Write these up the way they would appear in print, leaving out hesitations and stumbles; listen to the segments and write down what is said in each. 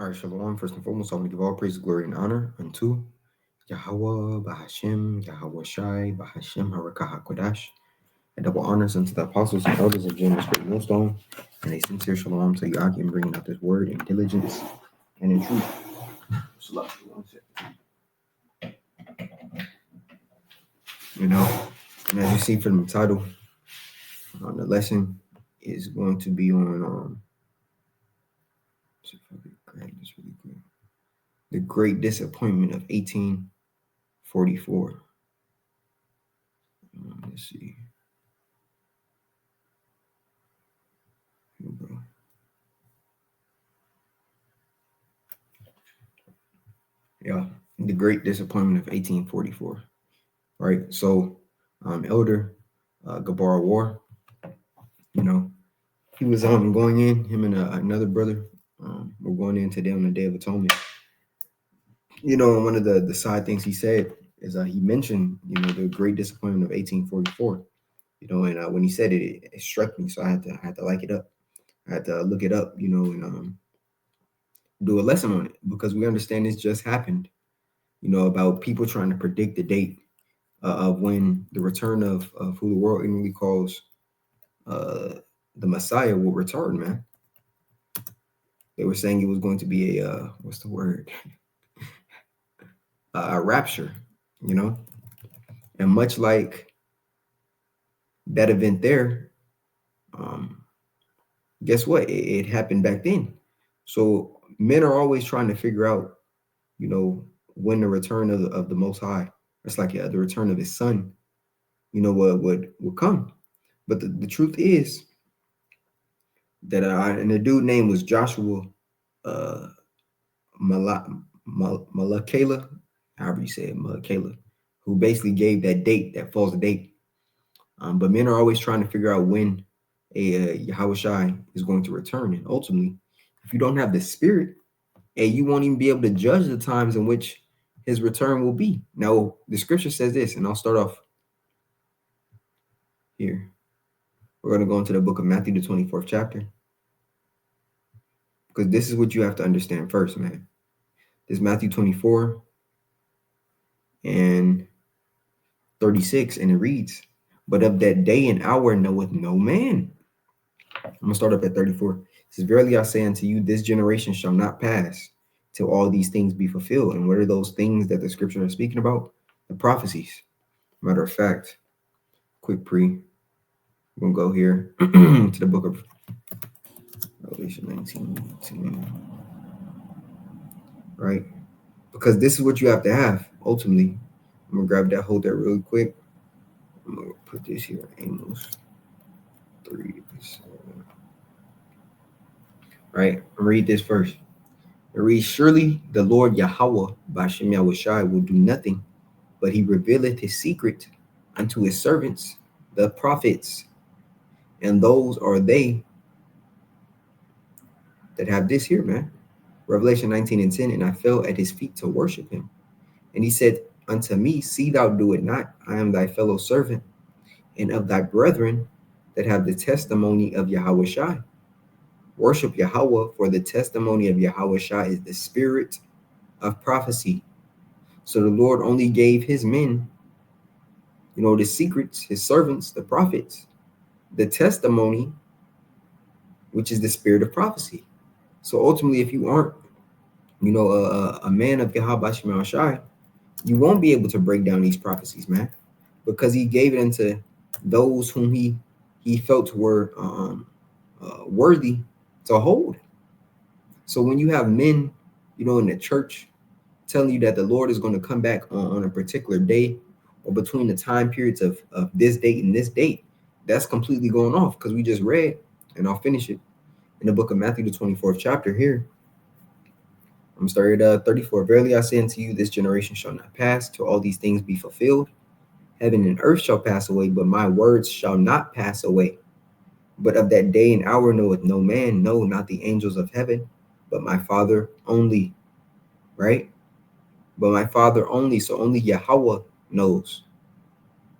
All right, Shalom. First and foremost, I want to give all praise, glory, and honor unto Yahweh, Bahashem, Yahweh Shai, Bahashem, Harakah HaKodash. And double honors unto the apostles and elders of James Great Millstone. And a sincere shalom to Yahweh in bringing out this word in diligence and in truth. Shalom. You know, and as you see from the title, the lesson is going to be on this really good. The Great Disappointment of 1844. Let's see. Here we go. Yeah, the Great Disappointment of 1844. Right. So, Elder Gabar War, you know, he was going in. Him and another brother were going in today on the Day of Atonement. You know, and one of the side things he said is he mentioned, you know, the Great Disappointment of 1844. You know, and when he said it, it struck me. So I had to like it up. I had to look it up. You know, and do a lesson on it because we understand this just happened. You know, about people trying to predict the date of when the return of who the world inwardly calls the Messiah will return, man. They were saying it was going to be a what's the word? A rapture, you know? And much like that event there, guess what? It happened back then. So men are always trying to figure out, you know, when the return of the Most High, it's like the return of his son, you know, what would come. But the truth is that and the dude name was Joshua uh Malakela, however you say it, Malakela, who basically gave that date, that false date. But men are always trying to figure out when a Yahweh Shai is going to return. And ultimately, if you don't have the spirit, and you won't even be able to judge the times in which his return will be. Now, the scripture says this, and I'll start off here. We're going to go into the book of Matthew, the 24th chapter. Because this is what you have to understand first, man. This is Matthew 24 and 36, and it reads, "But of that day and hour knoweth no man." I'm going to start up at 34. It says, "Verily I say unto you, this generation shall not pass till all these things be fulfilled." And what are those things that the scripture is speaking about? The prophecies. Matter of fact, quick pre, we're going to go here to the book of Revelation 19, right? Because this is what you have to have, ultimately. I'm going to grab that, hold that really quick. I'm going to put this here, Amos 3. Right? I'll read this first. It reads, "Surely the Lord Yahweh, Bashem Yahushai, will do nothing, but he revealeth his secret unto his servants, the prophets. And those are they that have this here, man." Revelation 19 and 10, "And I fell at his feet to worship him. And he said unto me, See thou do it not. I am thy fellow servant, and of thy brethren that have the testimony of Yahweh Shai. Worship Yahweh, for the testimony of Yahweh Shai is the spirit of prophecy." So the Lord only gave his men, you know, the secrets, his servants, the prophets, the testimony, which is the spirit of prophecy. So ultimately, if you aren't, you know, a man of Yahweh Shai Shai, you won't be able to break down these prophecies, man, because he gave it unto those whom he felt were worthy to hold. So when you have men, you know, in the church telling you that the Lord is going to come back on a particular day or between the time periods of this date and this date, that's completely going off, because we just read, and I'll finish it, in the book of Matthew, the 24th chapter here. I'm starting at 34. "Verily I say unto you, this generation shall not pass till all these things be fulfilled. Heaven and earth shall pass away, but my words shall not pass away. But of that day and hour knoweth no man, no, not the angels of heaven, but my Father only." Right? But my Father only. So only Yahweh knows.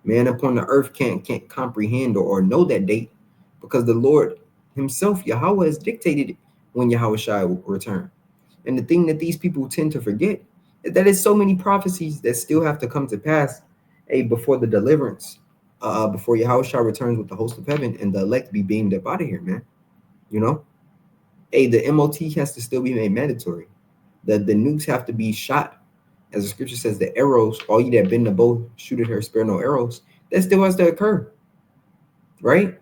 Man upon the earth can't comprehend or know that date, because the Lord himself, Yahweh, has dictated when Yahweh Shai will return. And the thing that these people tend to forget is that there's so many prophecies that still have to come to pass, before the deliverance, before Yahushua returns with the host of heaven and the elect be beamed up out of here, man. You know, the MOT has to still be made mandatory. The nukes have to be shot. As the scripture says, the arrows, all ye that bend the bow, shoot at her, spare no arrows. That still has to occur, right?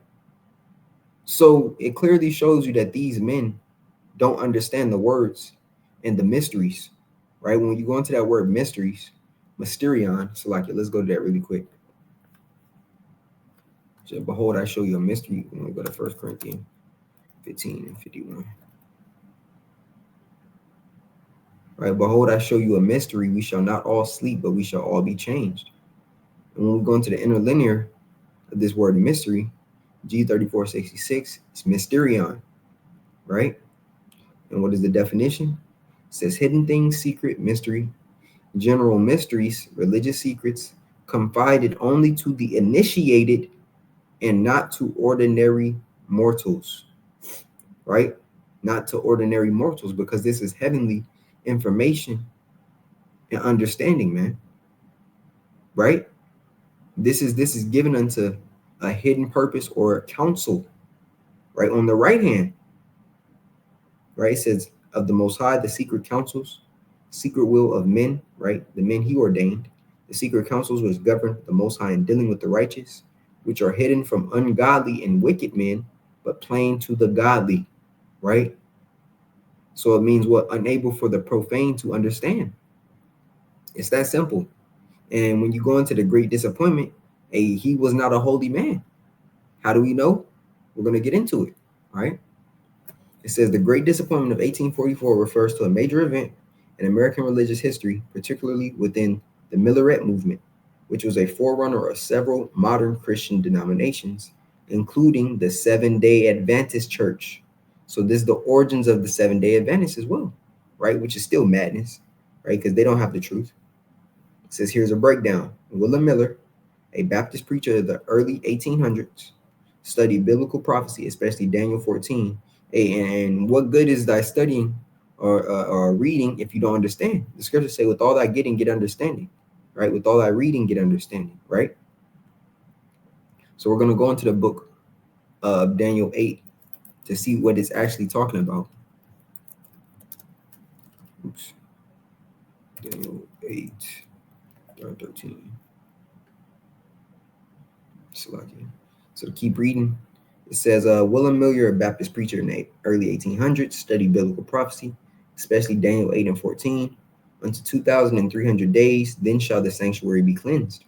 So it clearly shows you that these men don't understand the words and the mysteries, right? When you go into that word mysteries, mysterion, so like, let's go to that really quick. So, behold, I show you a mystery. When we go to 1 Corinthians 15 and 51. Right, behold, I show you a mystery. We shall not all sleep, but we shall all be changed. And when we go into the interlinear of this word mystery, G3466, it's mysterion, right? And what is the definition? It says hidden things, secret, mystery, general mysteries, religious secrets, confided only to the initiated and not to ordinary mortals, right? Not to ordinary mortals, because this is heavenly information and understanding, man, right? This is given unto a hidden purpose or counsel, right? On the right hand, right? It says of the Most High, the secret counsels, secret will of men, right? The men he ordained, the secret counsels which govern the Most High in dealing with the righteous, which are hidden from ungodly and wicked men, but plain to the godly, right? So it means what? Unable for the profane to understand. It's that simple. And when you go into the great disappointment, he was not a holy man. How do we know? We're going to get into it, right? It says the Great Disappointment of 1844 refers to a major event in American religious history, particularly within the Millerite movement, which was a forerunner of several modern Christian denominations, including the Seventh-day Adventist Church. So this is the origins of the Seventh-day Adventists as well, right? Which is still madness, right? Because they don't have the truth. It says here's a breakdown. William Miller, a Baptist preacher of the early 1800s, studied biblical prophecy, especially Daniel 14. And what good is thy studying or reading if you don't understand? The scriptures say, with all thy getting, get understanding, right? With all thy reading, get understanding, right? So we're going to go into the book of Daniel 8 to see what it's actually talking about. Oops. Daniel 8, 13. So keep reading. It says, William Miller, a Baptist preacher in the early 1800s, studied biblical prophecy, especially Daniel 8 and 14. Unto 2,300 days, then shall the sanctuary be cleansed.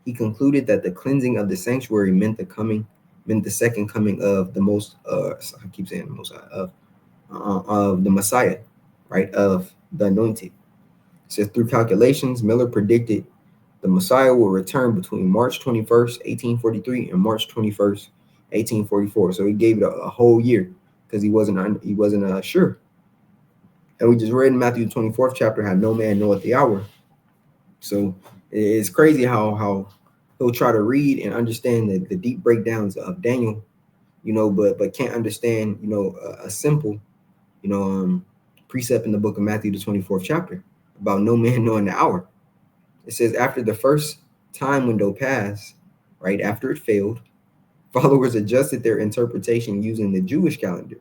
He concluded that the cleansing of the sanctuary meant the second coming of the most, I keep saying the most, of the Messiah, right, of the anointed. It says, through calculations, Miller predicted the Messiah will return between March 21st, 1843 and March 21st, 1844. So he gave it a whole year because he wasn't sure. And we just read in Matthew 24th chapter how no man knoweth the hour. So it's crazy how he'll try to read and understand the deep breakdowns of Daniel, but can't understand, a simple, precept in the book of Matthew, the 24th chapter, about no man knowing the hour. It says after the first time window passed, right after it failed, followers adjusted their interpretation using the Jewish calendar.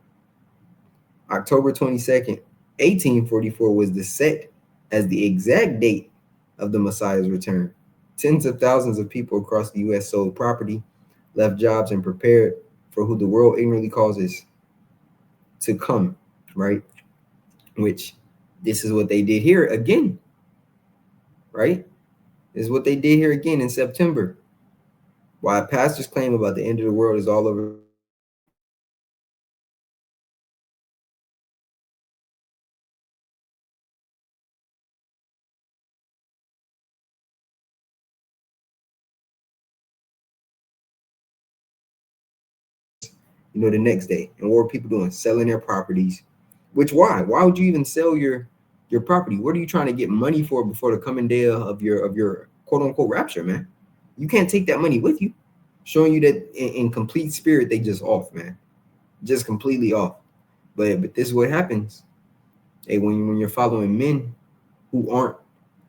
October 22nd, 1844 was the set as the exact date of the Messiah's return. Tens of thousands of people across the U.S. sold property, left jobs, and prepared for who the world ignorantly causes to come, right? Which this is what they did here again, right? This is what they did here again in September. Why pastors claim about the end of the world is all over. The next day. And what were people doing? Selling their properties. Why would you even sell your property? What are you trying to get money for before the coming day of your quote unquote rapture, man? You can't take that money with you. Showing you that in complete spirit, they just off, man. Just completely off. But this is what happens. Hey, when you're following men who aren't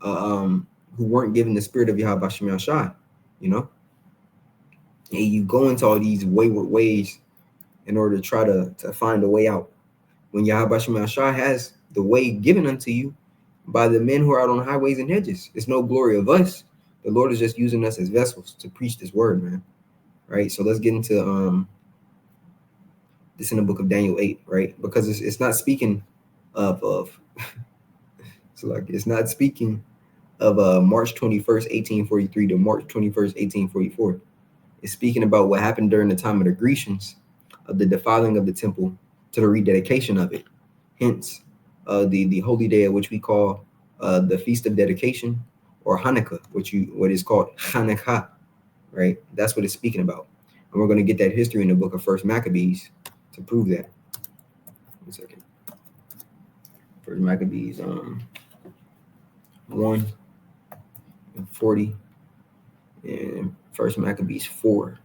who weren't given the spirit of Yahweh Shem Yahshai, you know, and you go into all these wayward ways in order to try to find a way out. When Yahweh Shem Yahshai has the way given unto you by the men who are out on highways and hedges. It's no glory of us. The Lord is just using us as vessels to preach this word, man. Right. So let's get into this in the book of Daniel 8, right? Because it's not speaking of so like it's not speaking of March 21st, 1843 to March 21st, 1844. It's speaking about what happened during the time of the Grecians, of the defiling of the temple to the rededication of it. Hence, the holy day of which we call the Feast of Dedication, or Hanukkah, what is called Hanukkah, right? That's what it's speaking about. And we're going to get that history in the book of First Maccabees to prove that. 1 second. First Maccabees 1 and 40, and First Maccabees 4.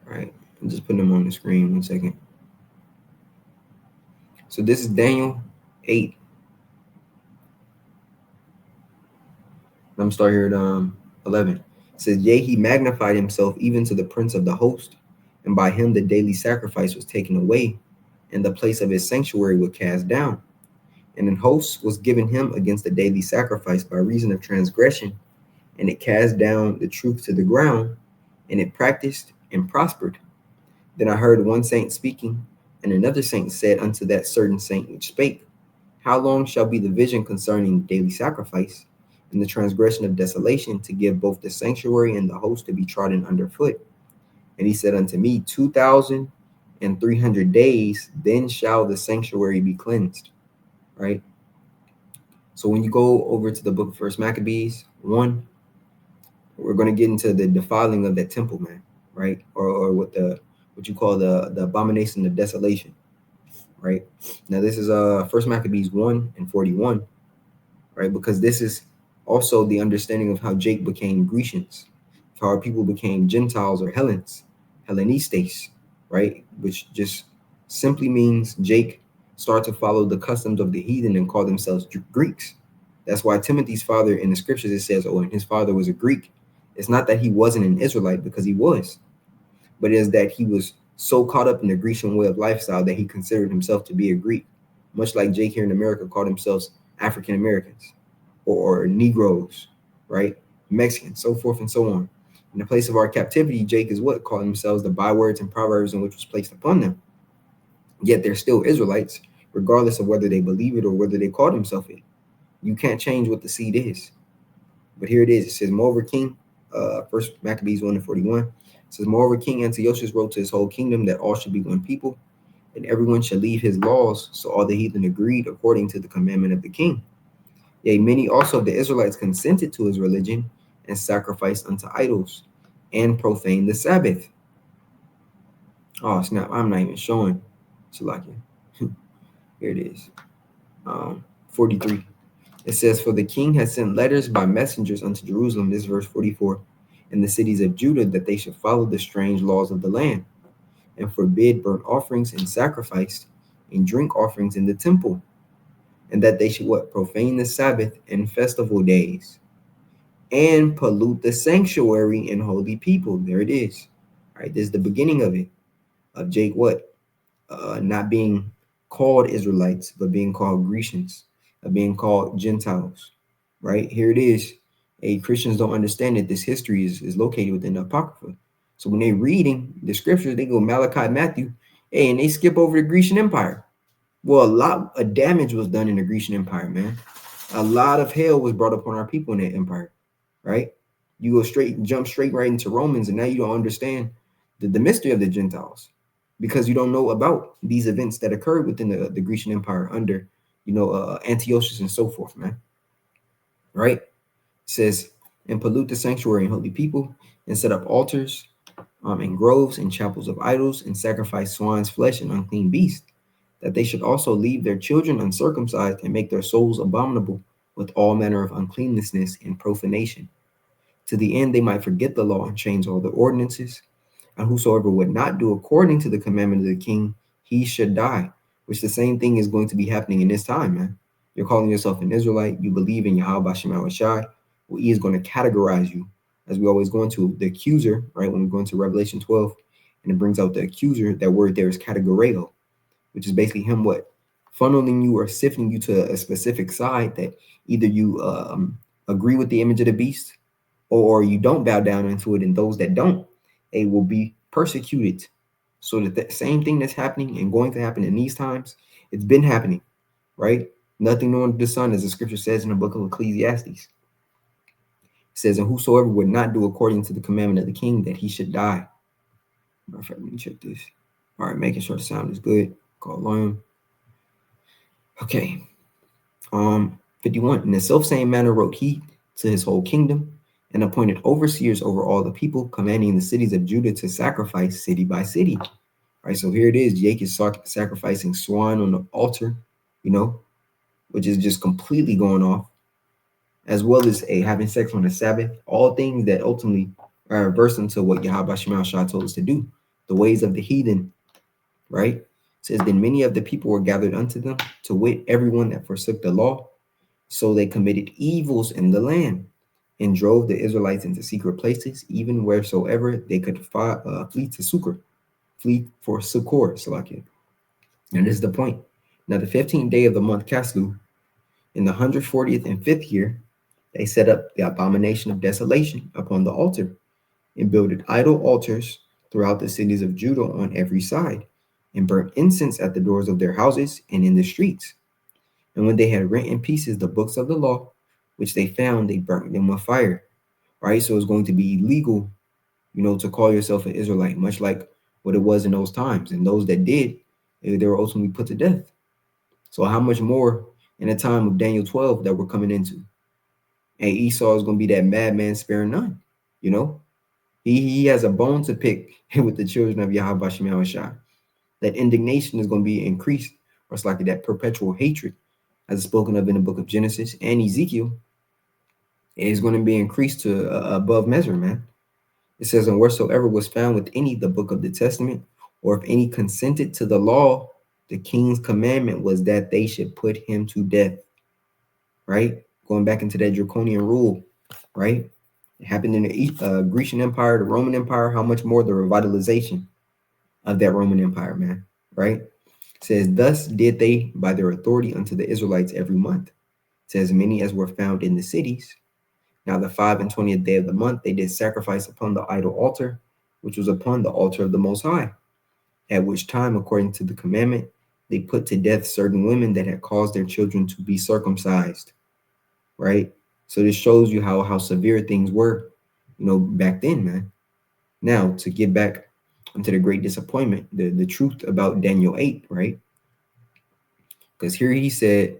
Right. I'm just putting them on the screen. 1 second. So this is Daniel 8. I'm gonna start here at 11. It says, yea, he magnified himself even to the prince of the host, and by him the daily sacrifice was taken away, and the place of his sanctuary was cast down. And an host was given him against the daily sacrifice by reason of transgression, and it cast down the truth to the ground, and it practiced and prospered. Then I heard one saint speaking, and another saint said unto that certain saint which spake, how long shall be the vision concerning daily sacrifice, and the transgression of desolation, to give both the sanctuary and the host to be trodden underfoot? And he said unto me, 2,300 days, then shall the sanctuary be cleansed. Right? So when you go over to the book of First Maccabees 1, we're going to get into the defiling of that temple, man, right? Or what you call the abomination of desolation, right? Now this is First Maccabees 1 and 41, right? Because this is also the understanding of how Jake became Grecians, how our people became Gentiles or Hellenistes, right? Which just simply means Jake started to follow the customs of the heathen and call themselves Greeks. That's why Timothy's father in the scriptures, it says, oh, and his father was a Greek. It's not that he wasn't an Israelite, because he was, but it is that he was so caught up in the Grecian way of lifestyle that he considered himself to be a Greek, much like Jake here in America called themselves African Americans or Negroes, right? Mexicans, so forth and so on. In the place of our captivity, Jake is what called themselves the bywords and proverbs in which was placed upon them. Yet they're still Israelites, regardless of whether they believe it or whether they call themselves it. You can't change what the seed is. But here it is. It says, moreover, King, First Maccabees 1 and 41. It says, moreover, King Antiochus wrote to his whole kingdom that all should be one people, and everyone should leave his laws. So all the heathen agreed according to the commandment of the king. Yea, many also of the Israelites consented to his religion and sacrificed unto idols and profaned the Sabbath. Oh, snap. I'm not even showing. Salakia. Here it is. 43. It says, for the king has sent letters by messengers unto Jerusalem, this is verse 44, and the cities of Judah, that they should follow the strange laws of the land, and forbid burnt offerings and sacrifice and drink offerings in the temple, and that they should what? Profane the Sabbath and festival days, and pollute the sanctuary and holy people. There it is. All right, this is the beginning of it. Of Jake what? Not being called Israelites, but being called Grecians, being called Gentiles, right? Here it is. Christians don't understand that this history is located within the Apocrypha. So when they're reading the scriptures, they go Malachi, Matthew, and they skip over the Grecian Empire. Well, a lot of damage was done in the Grecian Empire, man. A lot of hell was brought upon our people in that empire, right? You jump straight right into Romans, and now you don't understand the mystery of the Gentiles, because you don't know about these events that occurred within the Grecian Empire under, Antiochus and so forth, man. Right? It says, and pollute the sanctuary and holy people, and set up altars and groves and chapels of idols, and sacrifice swine's flesh and unclean beasts, that they should also leave their children uncircumcised and make their souls abominable with all manner of uncleanness and profanation, to the end they might forget the law and change all the ordinances. And whosoever would not do according to the commandment of the king he should die, which the same thing is going to be happening in this time, man. You're calling yourself an Israelite. You believe in Yahweh Shema Shai. Well, he is going to categorize you, as we always go into the accuser, right? When we go into Revelation 12, and it brings out the accuser, that word there is categoreo, which is basically him what? Funneling you or sifting you to a specific side that either you agree with the image of the beast or you don't bow down into it, and those that don't, they will be persecuted. So that the same thing that's happening and going to happen in these times, it's been happening, right? Nothing new under the sun, as the scripture says in the book of Ecclesiastes. It says, and whosoever would not do according to the commandment of the king, that he should die. Matter of fact, let me check this. All right, making sure the sound is good. Call Lion. Okay. 51. In the self same manner wrote he to his whole kingdom, and appointed overseers over all the people, commanding the cities of Judah to sacrifice city by city. All right, so here it is. Jake is sacrificing swine on the altar, which is just completely going off, as well as having sex on the Sabbath. All things that ultimately are reversed into what Yahweh Shema Shah told us to do, the ways of the heathen, right? It says, then many of the people were gathered unto them, to wit, everyone that forsook the law. So they committed evils in the land and drove the Israelites into secret places, even wheresoever they could flee to succor, flee for succor. And this is the point. Now, the 15th day of the month Caslu, in the 140th and 5th year, they set up the abomination of desolation upon the altar and builded idol altars throughout the cities of Judah on every side, and burnt incense at the doors of their houses and in the streets. And when they had rent in pieces the books of the law, which they found, they burnt them with fire. Right? So it's going to be illegal, to call yourself an Israelite, much like what it was in those times. And those that did, they were ultimately put to death. So how much more in the time of Daniel 12 that we're coming into? And Esau is going to be that madman sparing none. He has a bone to pick with the children of Yahweh Shem Shai. That indignation is going to be increased, or it's like that perpetual hatred, as spoken of in the book of Genesis and Ezekiel, is going to be increased to above measure, man. It says, and wheresoever was found with any the book of the testament, or if any consented to the law, the king's commandment was that they should put him to death. Right? Going back into that draconian rule, right? It happened in the Grecian Empire, the Roman Empire. How much more the revitalization of that Roman Empire, man? Right? It says, thus did they by their authority unto the Israelites every month. It says, many as were found in the cities. Now the 5 and 20th day of the month, they did sacrifice upon the idol altar, which was upon the altar of the Most High, at which time, according to the commandment, they put to death certain women that had caused their children to be circumcised, right? So this shows you how severe things were, back then, man. Now, to get back into the great disappointment, the truth about Daniel 8, right? Because here he said,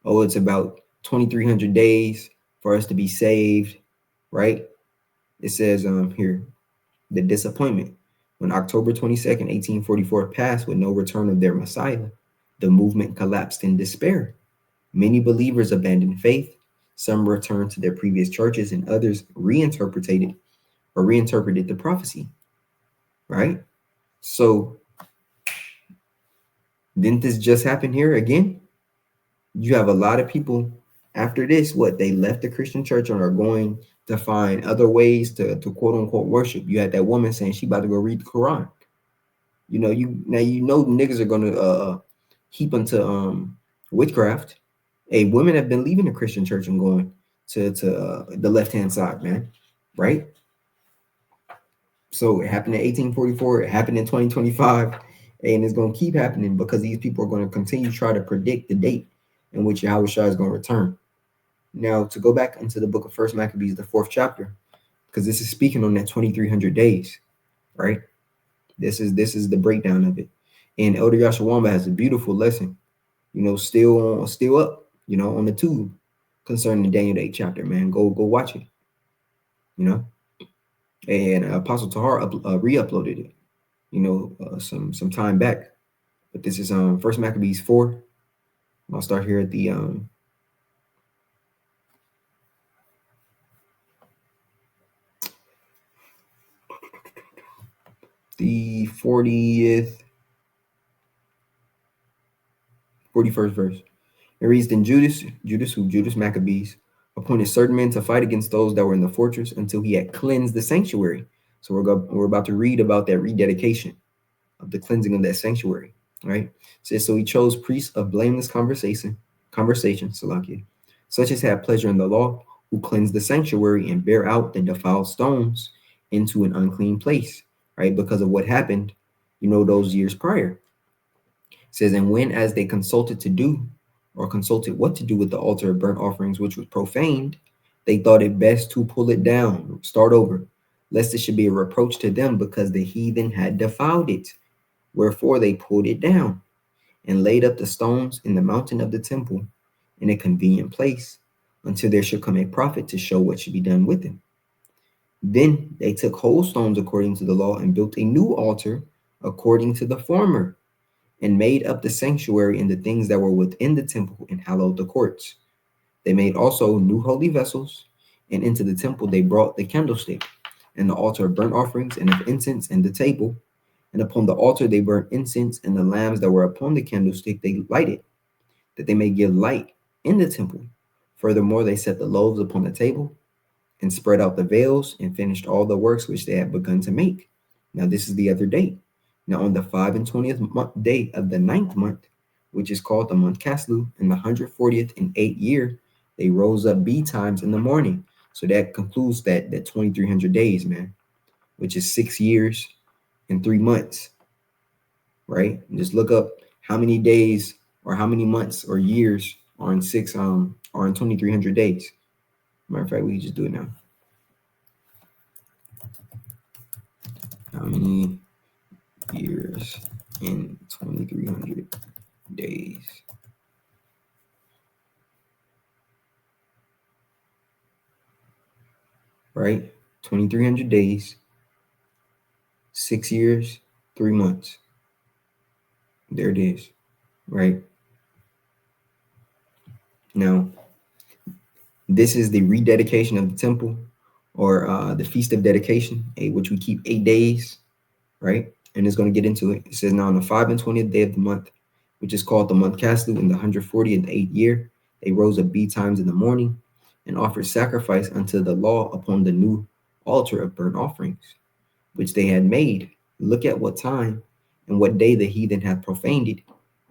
oh, it's about 2,300 days for us to be saved, right? It says here, the disappointment. When October 22nd, 1844 passed with no return of their Messiah, the movement collapsed in despair. Many believers abandoned faith. Some returned to their previous churches, and others reinterpreted the prophecy, right? So didn't this just happen here again? You have a lot of people after this, they left the Christian church and are going to find other ways to quote unquote worship. You had that woman saying she about to go read the Quran. Niggas are gonna heap into witchcraft. Hey, women have been leaving the Christian church and going to the left hand side, man. Right? So it happened in 1844. It happened in 2025, and it's gonna keep happening because these people are going to continue to try to predict the date in which Yahweh Shai is going to return. Now, to go back into the book of First Maccabees, the 4th chapter, because this is speaking on that 2,300 days, right? This is the breakdown of it. And Elder Yashawamba has a beautiful lesson, still up, on the tube concerning the Daniel 8 chapter, man. Go watch it, And Apostle Tahar re-uploaded it, some time back. But this is First Maccabees 4. I'll start here at the 40th 41st verse. It reads, then Judas Maccabees, appointed certain men to fight against those that were in the fortress until he had cleansed the sanctuary. So we're about to read about that rededication of the cleansing of that sanctuary, right? It says, so he chose priests of blameless conversation, Salakia, such as had pleasure in the law, who cleanse the sanctuary and bear out the defiled stones into an unclean place, right? Because of what happened, those years prior. It says, and when as they consulted what to do with the altar of burnt offerings, which was profaned, they thought it best to pull it down, start over, lest it should be a reproach to them because the heathen had defiled it. Wherefore they pulled it down and laid up the stones in the mountain of the temple in a convenient place until there should come a prophet to show what should be done with them. Then they took whole stones according to the law and built a new altar according to the former, and made up the sanctuary and the things that were within the temple and hallowed the courts. They made also new holy vessels, and into the temple they brought the candlestick and the altar of burnt offerings and of incense and the table. And upon the altar they burnt incense, and the lambs that were upon the candlestick they lighted, that they may give light in the temple. Furthermore, they set the loaves upon the table and spread out the veils and finished all the works which they had begun to make. Now this is the other day. Now on the 25th day of the 9th month, which is called the month Caslu, in the 140th and 8th year, they rose up betimes in the morning. So that concludes that 2,300 days, man, which is 6 years and 3 months, right? And just look up how many days or how many months or years are in 2,300 days. Matter of fact, we can just do it now. How many years in 2,300 days? Right? 2,300 days, 6 years, 3 months. There it is, right? Now, this is the rededication of the temple, or the Feast of Dedication, which we keep 8 days, right? And it's going to get into it. It says, now on the 25th day of the month, which is called the month Caslu, in the 140th year, they rose up betimes in the morning and offered sacrifice unto the law upon the new altar of burnt offerings, which they had made. Look at what time and what day the heathen hath profaned it,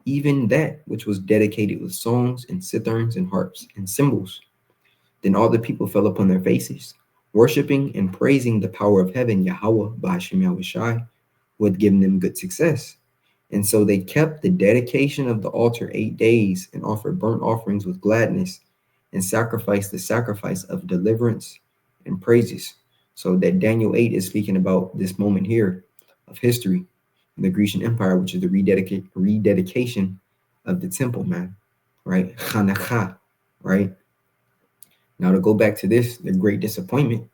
even that which was dedicated with songs and citherns and harps and cymbals. Then all the people fell upon their faces, worshiping and praising the power of heaven, Yahweh, Ba'ashem Yahushai, who had given them good success. And so they kept the dedication of the altar 8 days and offered burnt offerings with gladness and sacrificed the sacrifice of deliverance and praises. So that Daniel 8 is speaking about this moment here of history in the Grecian Empire, which is the rededication of the temple, man, right? Chanukah, right? Now to go back to this, the great disappointment,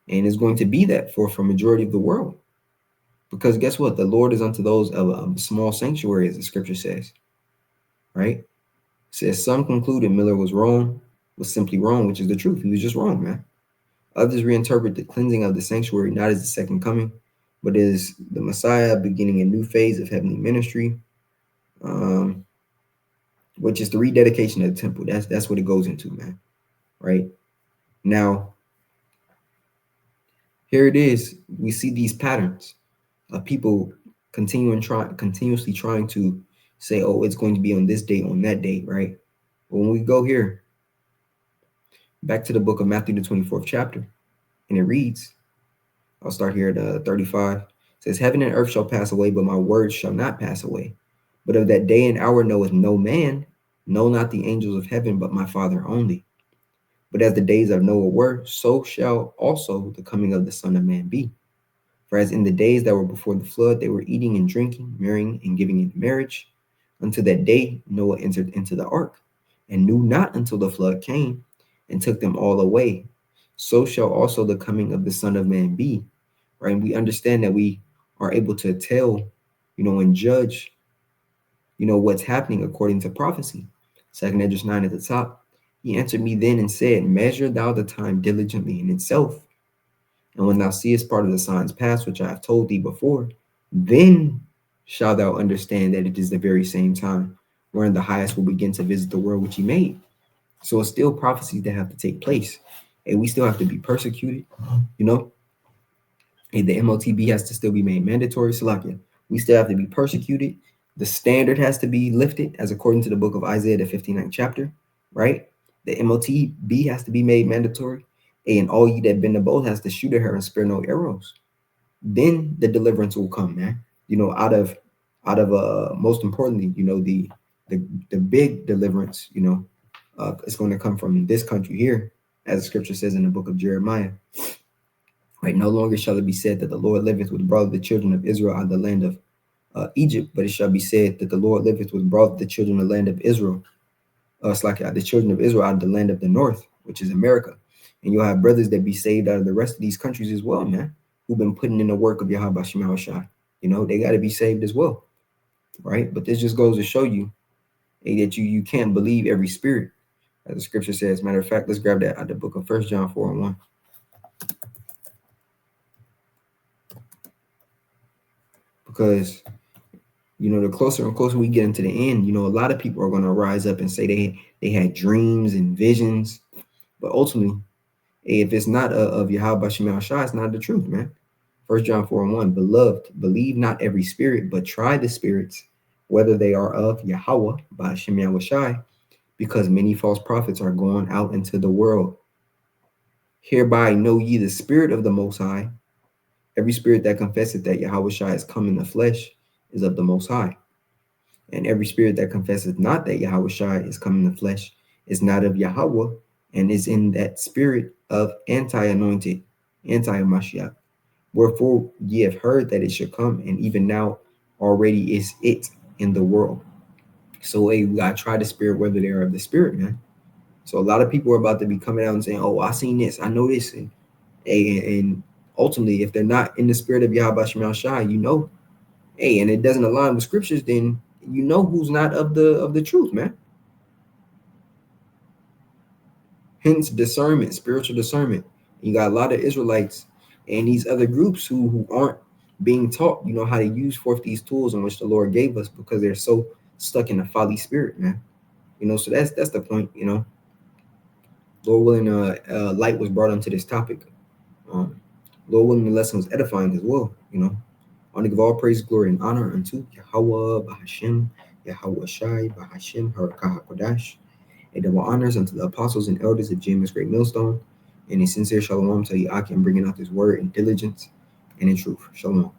and it's going to be that for majority of the world. Because guess what? The Lord is unto those of a small sanctuary, as the scripture says, right? It says some concluded Miller was simply wrong, which is the truth. He was just wrong, man. Others reinterpret the cleansing of the sanctuary not as the second coming, but as the Messiah beginning a new phase of heavenly ministry, which is the rededication of the temple. That's what it goes into, man, right? Now, here it is. We see these patterns of people continuously trying to say, oh, it's going to be on this date, on that date, right? But when we go here, back to the book of Matthew, the 24th chapter, and it reads, I'll start here at 35. It says, heaven and earth shall pass away, but my words shall not pass away. But of that day and hour knoweth no man, no, not the angels of heaven, but my Father only. But as the days of Noah were, so shall also the coming of the Son of Man be. For as in the days that were before the flood, they were eating and drinking, marrying and giving in marriage, until that day Noah entered into the ark, and knew not until the flood came and took them all away. So shall also the coming of the Son of Man be. Right? And we understand that we are able to tell, and judge, what's happening according to prophecy. 2 Esdras 9 at the top. He answered me then and said, measure thou the time diligently in itself. And when thou seest part of the signs pass, which I have told thee before, then shalt thou understand that it is the very same time wherein the highest will begin to visit the world which he made. So it's still prophecies that have to take place. And we still have to be persecuted, you know. And the MOTB has to still be made mandatory. Salakia. We still have to be persecuted. The standard has to be lifted, as according to the book of Isaiah, the 59th chapter, right? The MOTB has to be made mandatory. And all ye that bend the bow has to shoot at her and spare no arrows. Then the deliverance will come, man. You know, out of most importantly, you know, the big deliverance, you know, it's going to come from this country here, as the scripture says in the book of Jeremiah. Right, no longer shall it be said that the Lord liveth with brought the children of Israel out of the land of Egypt, but it shall be said that the Lord liveth with brought the children of the land of Israel. It's like the children of Israel out of the land of the north, which is America. And you'll have brothers that be saved out of the rest of these countries as well, man, who've been putting in the work of Yahweh Shema Shai. You know, they got to be saved as well, right? But this just goes to show you that you can't believe every spirit, as the scripture says. Matter of fact, let's grab that out of the book of 1 John 4:1. Because, you know, the closer and closer we get into the end, you know, a lot of people are going to rise up and say they had dreams and visions. But ultimately, if it's not of Yahweh Shema Shai, it's not the truth, man. 1 John 4:1, beloved, believe not every spirit, but try the spirits, whether they are of Yahweh by Shema Shai, because many false prophets are going out into the world. Hereby know ye the spirit of the Most High. Every spirit that confesseth that Yahweh Shai is come in the flesh is of the Most High. And every spirit that confesseth not that Yahweh Shai is come in the flesh is not of Yahweh, and is in that spirit of anti-anointed, anti-Mashiach. Wherefore ye have heard that it should come, and even now already is it in the world. So we gotta try the spirit, whether they're of the spirit, man. So a lot of people are about to be coming out and saying, "Oh, I seen this, I know this," and ultimately, if they're not in the spirit of Yahweh Shema Shai, you know, and it doesn't align with scriptures, then you know who's not of the truth, man. Hence discernment, spiritual discernment. You got a lot of Israelites and these other groups who aren't being taught, you know, how to use forth these tools in which the Lord gave us, because they're so stuck in a folly spirit, man. You know, so that's the point, you know. Lord willing, light was brought onto this topic. Lord willing, the lesson was edifying as well, you know. I want to give all praise, glory, and honor unto Yahweh, Bahashem, Yahweh Shai, Bahashem, Harakah Kodash. And double honors unto the apostles and elders of James Great Millstone, and a sincere shalom to Yahweh in bringing out this word in diligence and in truth. Shalom.